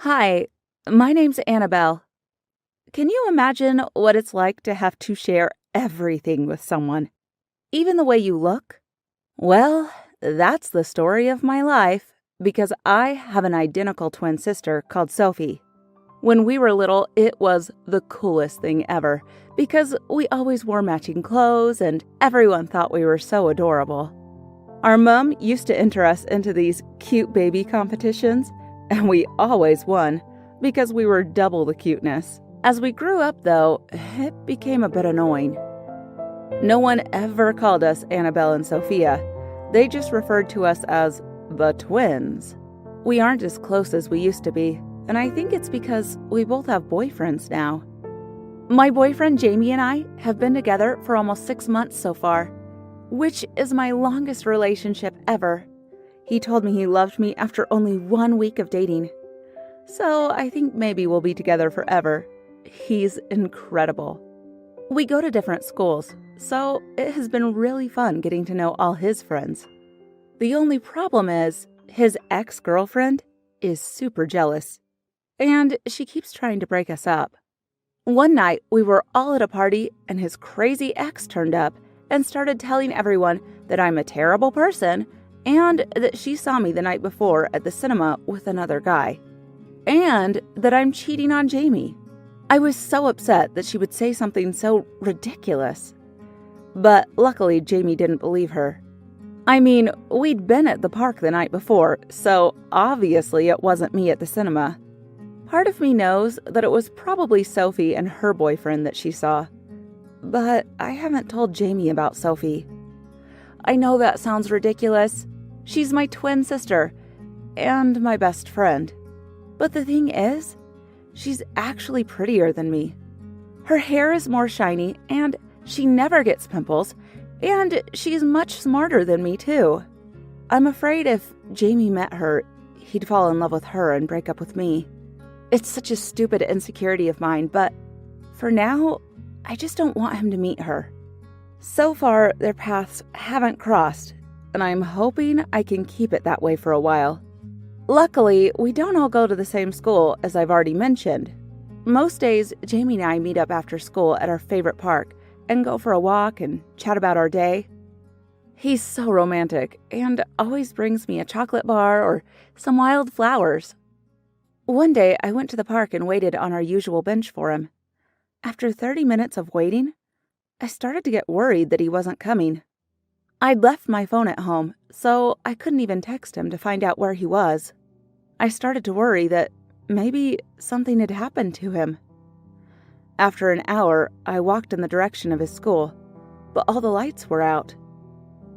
Hi, my name's Annabelle. Can you imagine what it's like to have to share everything with someone, even the way you look? Well, that's the story of my life because I have an identical twin sister called Sophie. When we were little, it was the coolest thing ever because we always wore matching clothes and everyone thought we were so adorable. Our mom used to enter us into these cute baby competitions, and we always won because we were double the cuteness. As we grew up, though, it became a bit annoying. No one ever called us Annabelle and Sophia. They just referred to us as the twins. We aren't as close as we used to be, and I think it's because we both have boyfriends now. My boyfriend Jamie and I have been together for almost 6 months so far, which is my longest relationship ever. He told me he loved me after only 1 week of dating. So I think maybe we'll be together forever. He's incredible. We go to different schools, so it has been really fun getting to know all his friends. The only problem is his ex-girlfriend is super jealous, and she keeps trying to break us up. One night, we were all at a party, and his crazy ex turned up and started telling everyone that I'm a terrible person and that she saw me the night before at the cinema with another guy, and that I'm cheating on Jamie. I was so upset that she would say something so ridiculous. But luckily, Jamie didn't believe her. I mean, we'd been at the park the night before, so obviously it wasn't me at the cinema. Part of me knows that it was probably Sophie and her boyfriend that she saw. But I haven't told Jamie about Sophie. I know that sounds ridiculous. She's my twin sister and my best friend. But the thing is, she's actually prettier than me. Her hair is more shiny and she never gets pimples, and she's much smarter than me too. I'm afraid if Jamie met her, he'd fall in love with her and break up with me. It's such a stupid insecurity of mine, but for now, I just don't want him to meet her. So far, their paths haven't crossed, and I'm hoping I can keep it that way for a while. Luckily, we don't all go to the same school, as I've already mentioned. Most days, Jamie and I meet up after school at our favorite park and go for a walk and chat about our day. He's so romantic and always brings me a chocolate bar or some wild flowers. One day, I went to the park and waited on our usual bench for him. After 30 minutes of waiting, I started to get worried that he wasn't coming. I'd left my phone at home, so I couldn't even text him to find out where he was. I started to worry that maybe something had happened to him. After an hour, I walked in the direction of his school, but all the lights were out.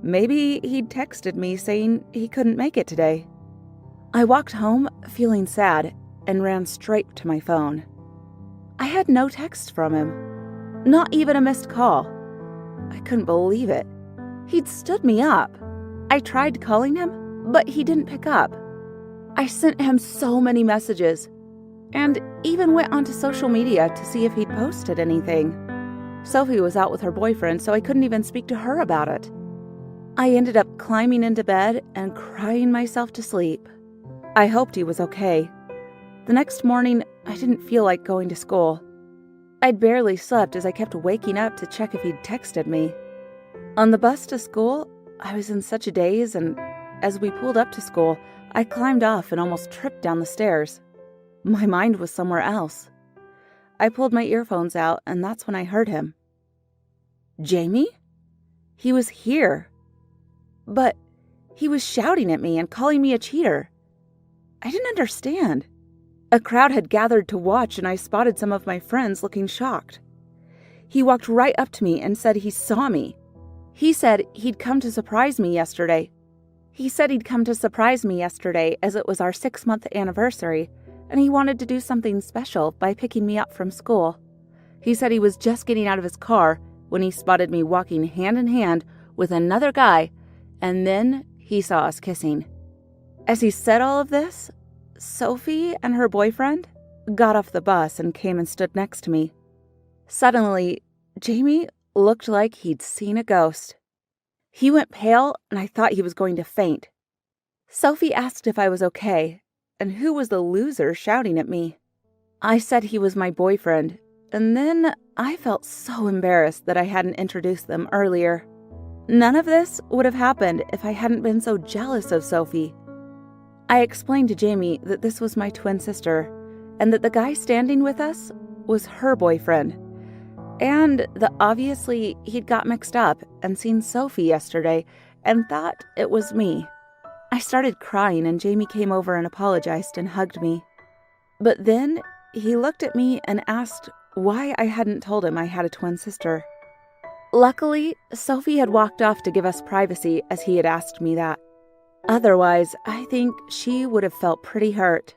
Maybe he'd texted me saying he couldn't make it today. I walked home feeling sad and ran straight to my phone. I had no text from him, not even a missed call. I couldn't believe it. He'd stood me up. I tried calling him, but he didn't pick up. I sent him so many messages, and even went onto social media to see if he'd posted anything. Sophie was out with her boyfriend, so I couldn't even speak to her about it. I ended up climbing into bed and crying myself to sleep. I hoped he was okay. The next morning, I didn't feel like going to school. I'd barely slept as I kept waking up to check if he'd texted me. On the bus to school, I was in such a daze, and as we pulled up to school, I climbed off and almost tripped down the stairs. My mind was somewhere else. I pulled my earphones out, and that's when I heard him. Jamie? He was here. But he was shouting at me and calling me a cheater. I didn't understand. A crowd had gathered to watch, and I spotted some of my friends looking shocked. He walked right up to me and said he saw me. He said he'd come to surprise me yesterday. As it was our 6-month anniversary, and he wanted to do something special by picking me up from school. He said he was just getting out of his car when he spotted me walking hand in hand with another guy, and then he saw us kissing. As he said all of this, Sophie and her boyfriend got off the bus and came and stood next to me. Suddenly, Jamie looked like he'd seen a ghost. He went pale, and I thought he was going to faint. Sophie asked if I was okay, and who was the loser shouting at me. I said he was my boyfriend, and then I felt so embarrassed that I hadn't introduced them earlier. None of this would have happened if I hadn't been so jealous of Sophie. I explained to Jamie that this was my twin sister, and that the guy standing with us was her boyfriend, and that obviously he'd got mixed up and seen Sophie yesterday and thought it was me. I started crying, and Jamie came over and apologized and hugged me. But then he looked at me and asked why I hadn't told him I had a twin sister. Luckily, Sophie had walked off to give us privacy as he had asked me that. Otherwise, I think she would have felt pretty hurt.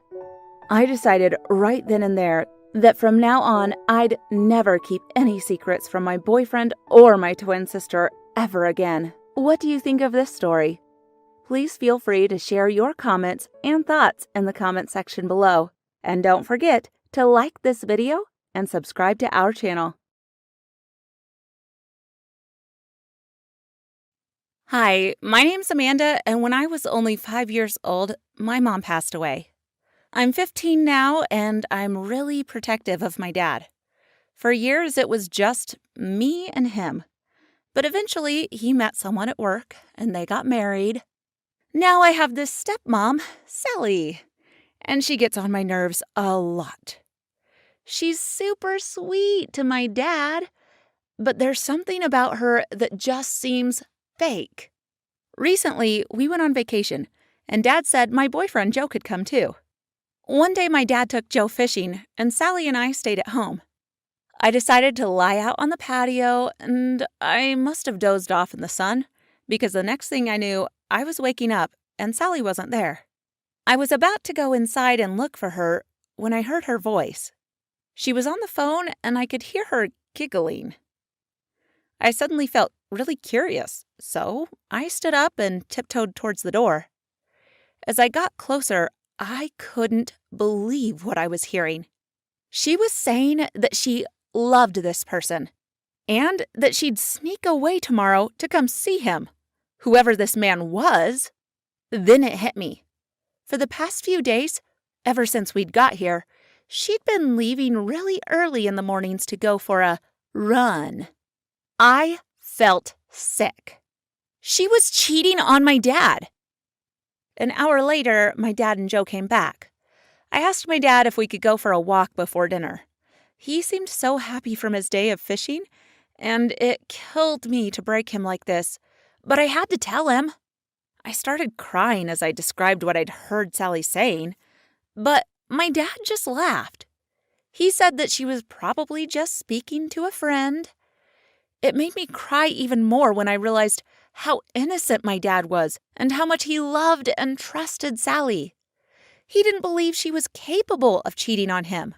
I decided right then and there that from now on, I'd never keep any secrets from my boyfriend or my twin sister ever again. What do you think of this story? Please feel free to share your comments and thoughts in the comment section below. And don't forget to like this video and subscribe to our channel. Hi, my name's Amanda, and when I was only 5 years old, my mom passed away. I'm 15 now, and I'm really protective of my dad. For years, it was just me and him. But eventually, he met someone at work, and they got married. Now I have this stepmom, Sally, and she gets on my nerves a lot. She's super sweet to my dad, but there's something about her that just seems fake. Recently, we went on vacation, and Dad said my boyfriend Joe could come too. One day, my dad took Joe fishing, and Sally and I stayed at home. I decided to lie out on the patio, and I must have dozed off in the sun, because the next thing I knew, I was waking up, and Sally wasn't there. I was about to go inside and look for her when I heard her voice. She was on the phone, and I could hear her giggling. I suddenly felt really curious, so I stood up and tiptoed towards the door. As I got closer, I couldn't believe what I was hearing. She was saying that she loved this person, and that she'd sneak away tomorrow to come see him, whoever this man was. Then it hit me. For the past few days, ever since we'd got here, she'd been leaving really early in the mornings to go for a run. I felt sick. She was cheating on my dad. An hour later, my dad and Joe came back. I asked my dad if we could go for a walk before dinner. He seemed so happy from his day of fishing, and it killed me to break him like this, but I had to tell him. I started crying as I described what I'd heard Sally saying, but my dad just laughed. He said that she was probably just speaking to a friend. It made me cry even more when I realized how innocent my dad was and how much he loved and trusted Sally. He didn't believe she was capable of cheating on him.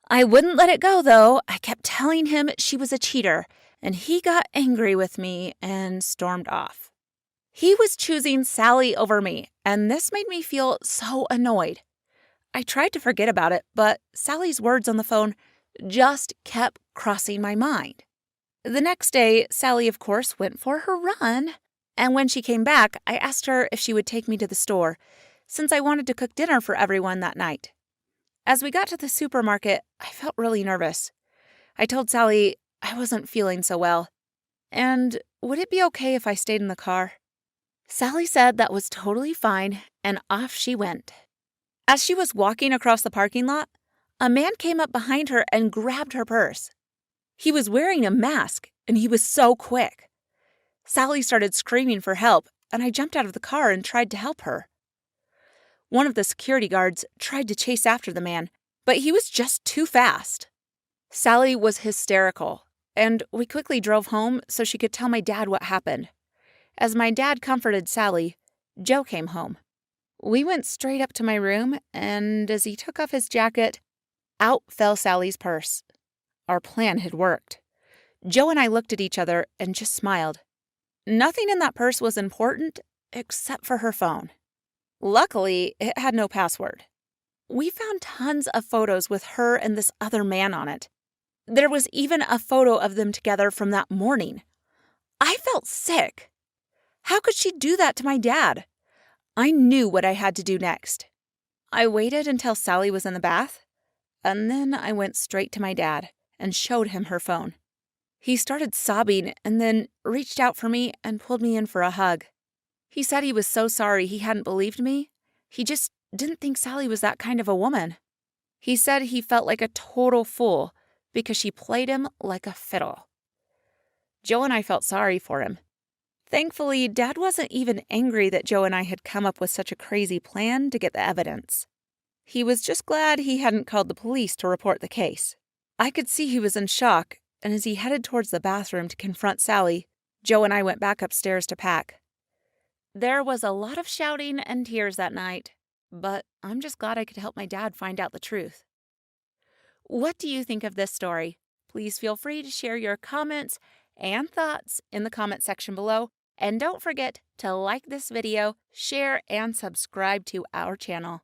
I wouldn't let it go, though. I kept telling him she was a cheater, and he got angry with me and stormed off. He was choosing Sally over me, and this made me feel so annoyed. I tried to forget about it, but Sally's words on the phone just kept crossing my mind. The next day, Sally, of course, went for her run, and when she came back, I asked her if she would take me to the store, since I wanted to cook dinner for everyone that night. As we got to the supermarket, I felt really nervous. I told Sally I wasn't feeling so well, and would it be okay if I stayed in the car? Sally said that was totally fine, and off she went. As she was walking across the parking lot, a man came up behind her and grabbed her purse. He was wearing a mask, and he was so quick. Sally started screaming for help, and I jumped out of the car and tried to help her. One of the security guards tried to chase after the man, but he was just too fast. Sally was hysterical, and we quickly drove home so she could tell my dad what happened. As my dad comforted Sally, Joe came home. We went straight up to my room, and as he took off his jacket, out fell Sally's purse. Our plan had worked. Joe and I looked at each other and just smiled. Nothing in that purse was important except for her phone. Luckily, it had no password. We found tons of photos with her and this other man on it. There was even a photo of them together from that morning. I felt sick. How could she do that to my dad? I knew what I had to do next. I waited until Sally was in the bath, and then I went straight to my dad and showed him her phone. He started sobbing and then reached out for me and pulled me in for a hug. He said he was so sorry he hadn't believed me. He just didn't think Sally was that kind of a woman. He said he felt like a total fool because she played him like a fiddle. Joe and I felt sorry for him. Thankfully, Dad wasn't even angry that Joe and I had come up with such a crazy plan to get the evidence. He was just glad he hadn't called the police to report the case. I could see he was in shock, and as he headed towards the bathroom to confront Sally, Joe and I went back upstairs to pack. There was a lot of shouting and tears that night, but I'm just glad I could help my dad find out the truth. What do you think of this story? Please feel free to share your comments and thoughts in the comment section below. And don't forget to like this video, share, and subscribe to our channel.